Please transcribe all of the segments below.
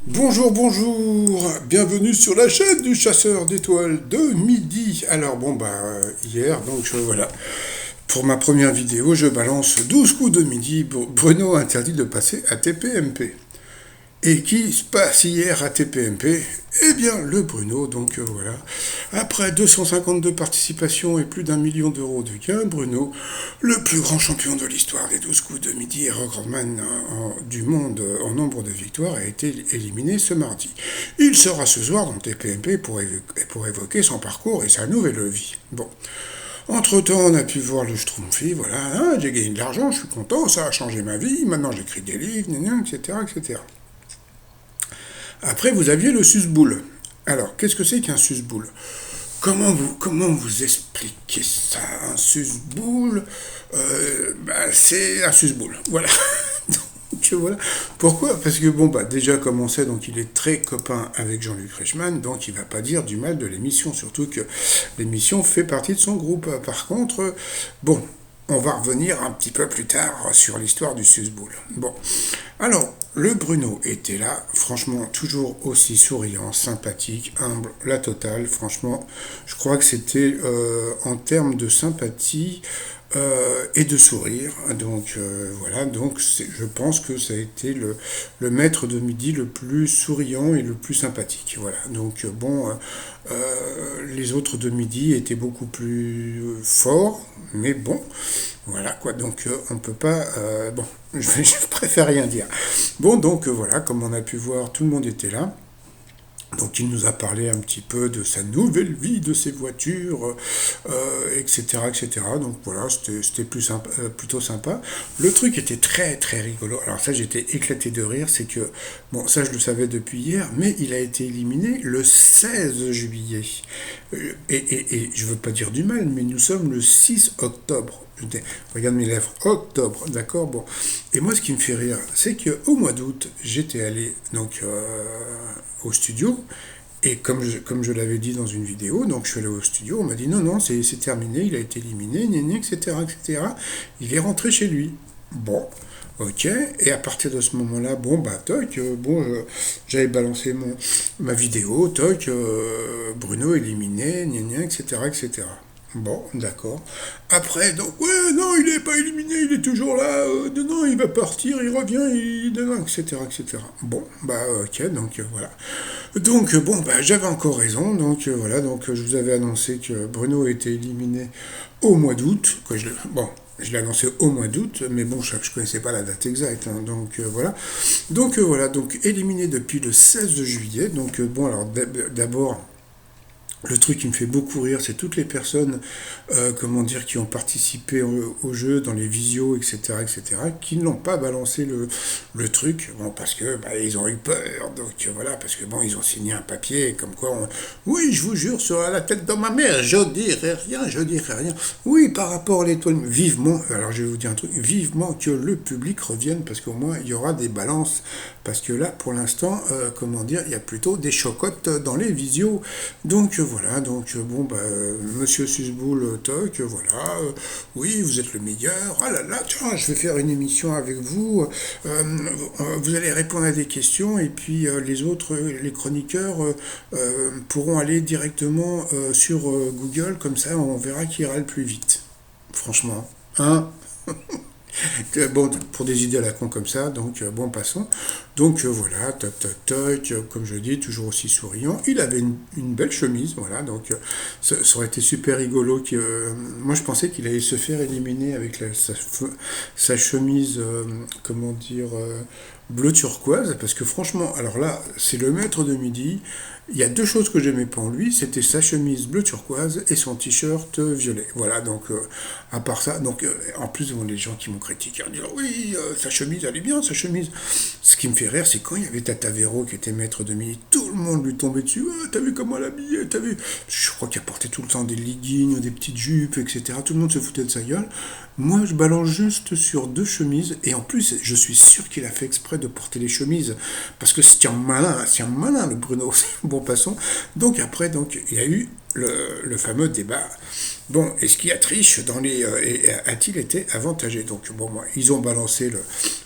Bonjour, bonjour, bienvenue sur la chaîne du chasseur d'étoiles de midi. Alors hier, voilà, pour ma première vidéo, je balance 12 coups de midi. Bruno interdit de passer à TPMP. Et qui se passe hier à TPMP? Eh bien, le Bruno, voilà. Après 252 participations et plus d'1 million d'euros de gains, Bruno, le plus grand champion de l'histoire des 12 coups de midi et recordman du monde en nombre de victoires, a été éliminé ce mardi. Il sera ce soir dans TPMP pour évoquer son parcours et sa nouvelle vie. Bon. Entre-temps, on a pu voir le Schtroumpfi, voilà, hein, j'ai gagné de l'argent, je suis content, ça a changé ma vie, maintenant j'écris des livres, etc., etc. Après, vous aviez le susboule. Alors, qu'est-ce que c'est qu'un susboule? Comment vous expliquez ça? Un susboule, c'est un susboule. Voilà. Voilà. Pourquoi? Parce que déjà comme on sait, donc il est très copain avec Jean-Luc Reichmann, donc il va pas dire du mal de l'émission, surtout que l'émission fait partie de son groupe. Par contre, bon, on va revenir un petit peu plus tard sur l'histoire du susboule. Bon, alors le Bruno était là, franchement toujours aussi souriant, sympathique, humble, la totale. Franchement, je crois que c'était en termes de sympathie et de sourire. Voilà, je pense que ça a été le maître de midi le plus souriant et le plus sympathique. Voilà, les autres de midi étaient beaucoup plus forts, mais bon, voilà quoi. On peut pas. Bon, je préfère rien dire. Bon, voilà, comme on a pu voir, tout le monde était là. Donc il nous a parlé un petit peu de sa nouvelle vie, de ses voitures, etc., etc. Donc voilà, c'était plutôt sympa. Le truc était très très rigolo. Alors ça, j'étais éclaté de rire. C'est que, bon, ça je le savais depuis hier, mais il a été éliminé le 16 juillet. Et je veux pas dire du mal, mais nous sommes le 6 octobre. Regarde mes lèvres, octobre, d'accord, bon. Et moi, ce qui me fait rire, c'est qu'au mois d'août, j'étais allé au studio, et comme je l'avais dit dans une vidéo, donc je suis allé au studio, on m'a dit non, non, c'est terminé, il a été éliminé, etc., etc. Il est rentré chez lui. Bon, ok, et à partir de ce moment-là, j'avais balancé ma vidéo, Bruno éliminé, etc., etc. Bon, d'accord. Après, ouais, non, il n'est pas éliminé, il est toujours là, non, il va partir, il revient, etc., etc. Bon, ok, voilà. J'avais encore raison, voilà, je vous avais annoncé que Bruno était éliminé au mois d'août, je l'ai annoncé au mois d'août, mais bon, je ne connaissais pas la date exacte, hein, voilà. Voilà, éliminé depuis le 16 juillet, alors d'abord, le truc qui me fait beaucoup rire, c'est toutes les personnes, qui ont participé au jeu, dans les visios, etc., etc., qui n'ont pas balancé le truc, bon, parce que ils ont eu peur, voilà, parce que bon, ils ont signé un papier comme quoi, oui, je vous jure, sur la tête de ma mère, je dirai rien, je dirai rien. Oui, par rapport à l'étoile, vivement, alors je vais vous dire un truc, vivement que le public revienne, parce qu'au moins il y aura des balances, parce que là, pour l'instant, il y a plutôt des chocottes dans les visios, voilà, monsieur Susboul, voilà, oui, vous êtes le meilleur, ah là là, tiens, je vais faire une émission avec vous, vous allez répondre à des questions, et puis les chroniqueurs, pourront aller directement sur Google, comme ça on verra qui ira le plus vite. Franchement, hein? Bon, pour des idées à la con comme ça, passons. Voilà, toc toc toc, comme je dis, toujours aussi souriant. Il avait une belle chemise, voilà, ça aurait été super rigolo. Moi je pensais qu'il allait se faire éliminer avec sa chemise, bleu turquoise, parce que franchement, alors là, c'est le maître de midi. Il y a deux choses que j'aimais pas en lui, c'était sa chemise bleu turquoise et son t-shirt violet. Voilà, à part ça, en plus, les gens qui m'ont critiqué en disant oui, sa chemise, elle est bien, sa chemise. Ce qui me fait rire, c'est quand il y avait Tata Véro qui était maître de midi, tout le monde lui tombait dessus. Ah, t'as vu comment elle habillait, t'as vu? Je crois qu'elle portait tout le temps des leggings, des petites jupes, etc. Tout le monde se foutait de sa gueule. Moi, je balance juste sur deux chemises, et en plus, je suis sûr qu'il a fait exprès de porter les chemises, parce que c'est un malin, le Bruno. Bon, passons. Après, il y a eu le fameux débat Bon, est-ce qu'il y a triche dans les a-t-il été avantagé? Donc bon, moi, ils ont balancé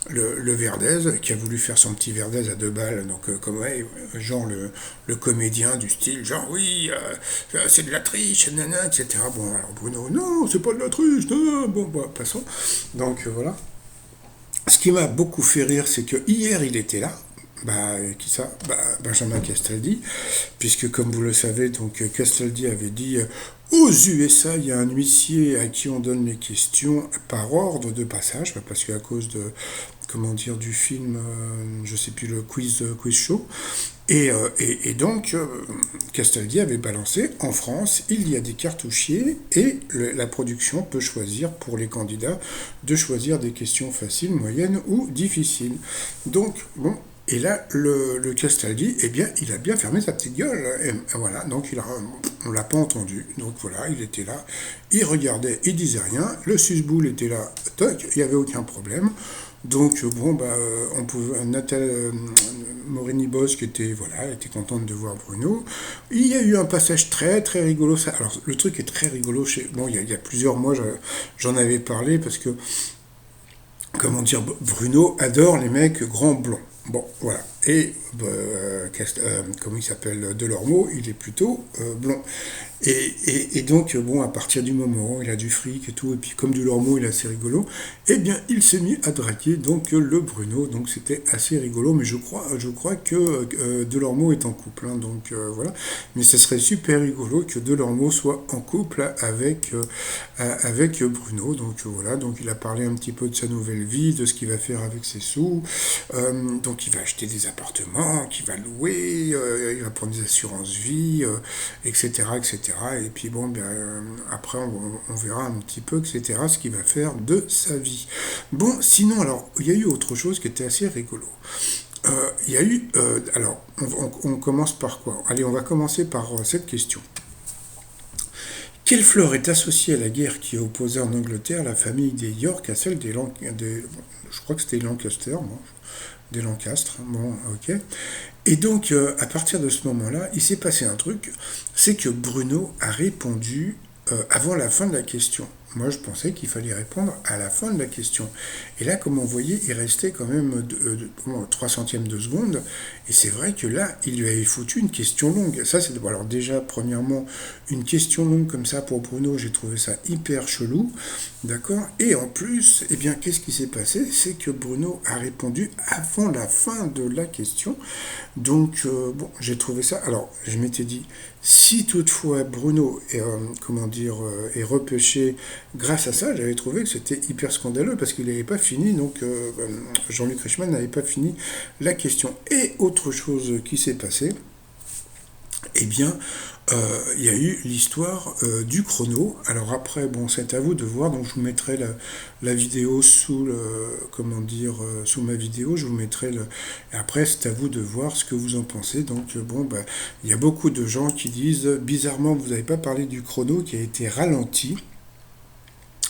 le Verdez qui a voulu faire son petit Verdez à 2 balles, donc comme ouais, genre le comédien du style, genre oui, c'est de la triche, nanana, etc. Bon, alors Bruno, non, c'est pas de la triche, nanana. Bon, bah, passons. Donc voilà. Ce qui m'a beaucoup fait rire, c'est que hier il était là. Bah, qui ça? Bah, Benjamin Castaldi, puisque comme vous le savez, donc Castaldi avait dit aux USA, il y a un huissier à qui on donne les questions par ordre de passage, bah, parce qu'à cause de, comment dire, du film, je sais plus, le quiz show. Et donc, Castaldi avait balancé, en France, il y a des cartouchiers et la production peut choisir pour les candidats de choisir des questions faciles, moyennes ou difficiles. Donc, bon, et là, le Castaldi, eh bien, il a bien fermé sa petite gueule. Et voilà, donc on l'a pas entendu. Donc voilà, il était là, il regardait, il disait rien. Le susboule était là, toc, il n'y avait aucun problème. Donc bon, bah, on pouvait, Nathalie Morini-Bosque était, voilà, était contente de voir Bruno. Il y a eu un passage très très rigolo. Ça, alors le truc est très rigolo. Bon, il y a plusieurs mois, j'en avais parlé parce que, comment dire, Bruno adore les mecs grands blonds. Bon, voilà. Et comment il s'appelle, Delormeau, il est plutôt blond. Et donc, bon, à partir du moment où il a du fric et tout, et puis comme Delormeau, il est assez rigolo, eh bien, il s'est mis à draguer donc le Bruno. Donc, c'était assez rigolo, mais je crois que Delormeau est en couple. Hein, donc, voilà. Mais ce serait super rigolo que Delormeau soit en couple avec Bruno. Donc, voilà. Donc, il a parlé un petit peu de sa nouvelle vie, de ce qu'il va faire avec ses sous. Donc, il va acheter des appartements, qu'il va louer, il va prendre des assurances vie, etc., etc. Et puis bon, ben, après on verra un petit peu, etc., ce qu'il va faire de sa vie. Bon, sinon, alors, il y a eu autre chose qui était assez rigolo. Il y a eu, alors, on commence par quoi? Allez, on va commencer par cette question. Quelle fleur est associée à la guerre qui a opposé en Angleterre la famille des York à celle je crois que c'était Lancaster, bon, des Lancastres, bon, ok. Et donc, à partir de ce moment-là, il s'est passé un truc, c'est que Bruno a répondu avant la fin de la question. Moi, je pensais qu'il fallait répondre à la fin de la question. Et là, comme on voyait, il restait quand même 3 centièmes de seconde. Et c'est vrai que là, il lui avait foutu une question longue. Ça, c'est, bon, alors déjà, premièrement, une question longue comme ça pour Bruno, j'ai trouvé ça hyper chelou. D'accord? Et en plus, eh bien, qu'est-ce qui s'est passé? C'est que Bruno a répondu avant la fin de la question. Donc, bon, j'ai trouvé ça. Alors, je m'étais dit, si toutefois Bruno comment dire, est repêché grâce à ça, j'avais trouvé que c'était hyper scandaleux parce qu'il n'avait pas fini, donc Jean-Luc Reichmann n'avait pas fini la question. Et autre chose qui s'est passé, eh bien, il y a eu l'histoire du chrono. Alors après, bon, c'est à vous de voir. Donc je vous mettrai la vidéo comment dire, sous ma vidéo. Je vous mettrai et après, c'est à vous de voir ce que vous en pensez. Donc bon, bah, il y a beaucoup de gens qui disent, bizarrement, vous n'avez pas parlé du chrono qui a été ralenti.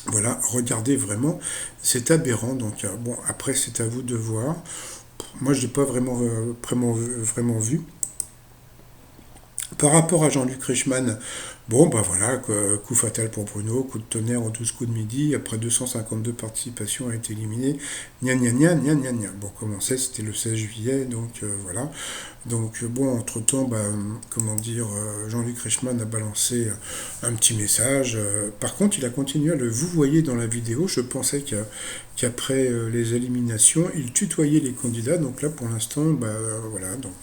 Voilà, regardez vraiment, c'est aberrant. Donc bon, après, c'est à vous de voir. Moi, je n'ai pas vraiment vu. Par rapport à Jean-Luc Reichmann, bon, bah voilà, coup fatal pour Bruno, coup de tonnerre aux 12 coups de midi, après 252 participations a été éliminé, gna gna gna gna gna gna. Bon, comme on sait, c'était le 16 juillet, donc voilà. Donc bon, entre-temps, bah, comment dire, Jean-Luc Reichmann a balancé un petit message. Par contre, il a continué à le vous voyez dans la vidéo. Je pensais qu'après les éliminations, il tutoyait les candidats. Donc là, pour l'instant, bah voilà. Donc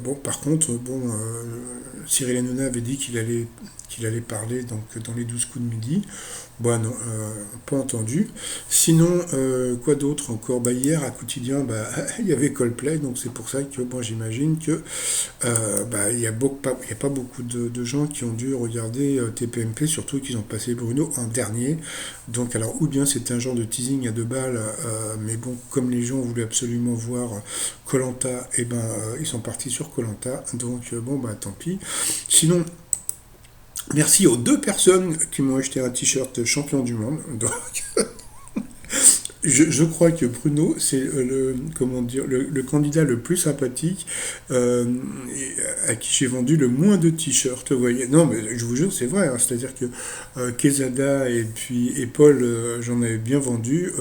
bon, par contre, bon, Cyril Hanouna avait dit qu'il allait parler donc dans les 12 coups de midi. Bon, non, pas entendu. Sinon, quoi d'autre encore? Bah, hier, à Quotidien, bah, il y avait Coldplay, donc c'est pour ça que moi j'imagine que bah, il n'y a pas beaucoup de gens qui ont dû regarder TPMP, surtout qu'ils ont passé Bruno en dernier. Donc, alors, ou bien c'était un genre de teasing à 2 balles, mais bon, comme les gens voulaient absolument voir koh, et ben ils sont partis sur koh. Donc, bon, bah tant pis. Sinon, merci aux 2 personnes qui m'ont acheté un t-shirt champion du monde. Donc, je crois que Bruno, c'est comment dire, le candidat le plus sympathique à qui j'ai vendu le moins de t-shirts. Vous voyez. Non, mais je vous jure, c'est vrai. Hein. C'est-à-dire que Quesada et Paul, j'en avais bien vendu.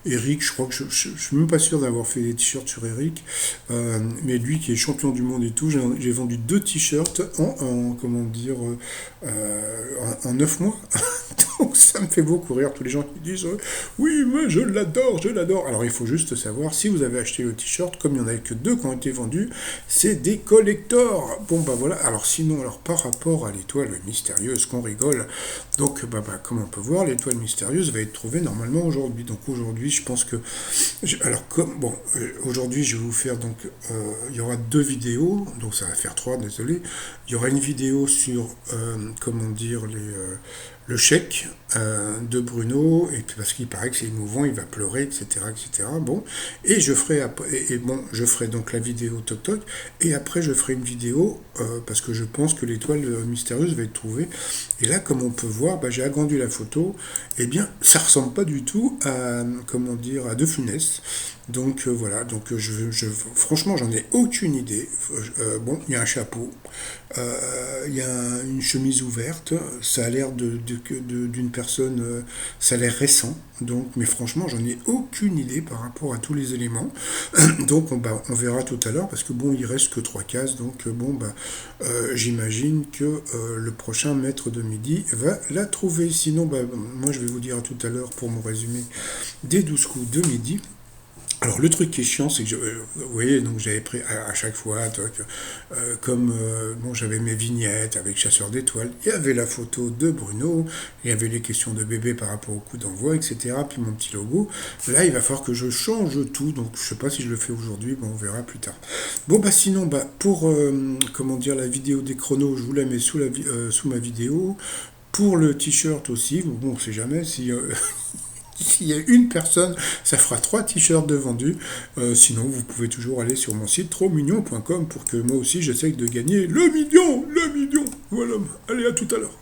Eric, je crois que je suis même pas sûr d'avoir fait des t-shirts sur Eric. Mais lui qui est champion du monde et tout, j'ai vendu deux t-shirts comment dire, en 9 mois. Donc ça me fait beaucoup rire tous les gens qui disent oui, mais je l'adore, je l'adore. Alors il faut juste savoir, si vous avez acheté le t-shirt, comme il n'y en avait que deux qui ont été vendus, c'est des collectors. Bon bah voilà, alors sinon, alors par rapport à l'étoile mystérieuse qu'on rigole, donc comme on peut voir, l'étoile mystérieuse va être trouvée normalement aujourd'hui. Donc aujourd'hui, je pense que... Alors comme, bon, aujourd'hui je vais vous faire donc, il y aura deux vidéos, donc ça va faire trois, désolé. Il y aura une vidéo sur, comment dire, le chèque de Bruno, et parce qu'il paraît que c'est émouvant, il va pleurer, etc., etc. Bon, et je ferai donc la vidéo Toc Toc, et après je ferai une vidéo parce que je pense que l'étoile mystérieuse va être trouvée. Et là, comme on peut voir, j'ai agrandi la photo. Eh bien, ça ressemble pas du tout à, comment dire, à De Funès. Donc voilà, donc franchement, j'en ai aucune idée. Bon, il y a un chapeau, il y a une chemise ouverte, ça a l'air d'une personne, ça a l'air récent, donc, mais franchement, j'en ai aucune idée par rapport à tous les éléments. Donc, on verra tout à l'heure, parce que bon, il reste que trois cases, donc j'imagine que le prochain maître de midi va la trouver. Sinon, moi, je vais vous dire à tout à l'heure pour mon résumé des 12 coups de midi. Alors le truc qui est chiant, c'est que vous voyez, donc j'avais pris à chaque fois, comme bon, j'avais mes vignettes avec Chasseur d'étoiles, il y avait la photo de Bruno, il y avait les questions de bébé par rapport au coup d'envoi, etc. Puis mon petit logo. Là, il va falloir que je change tout, donc je sais pas si je le fais aujourd'hui, on verra plus tard. Bon sinon, pour comment dire, la vidéo des chronos, je vous la mets sous ma vidéo. Pour le t-shirt aussi, bon, on sait jamais si s'il y a une personne, ça fera trois t-shirts de vendus. Sinon, vous pouvez toujours aller sur mon site trosmignon.com pour que moi aussi j'essaye de gagner le million, le million. Voilà. Allez, à tout à l'heure.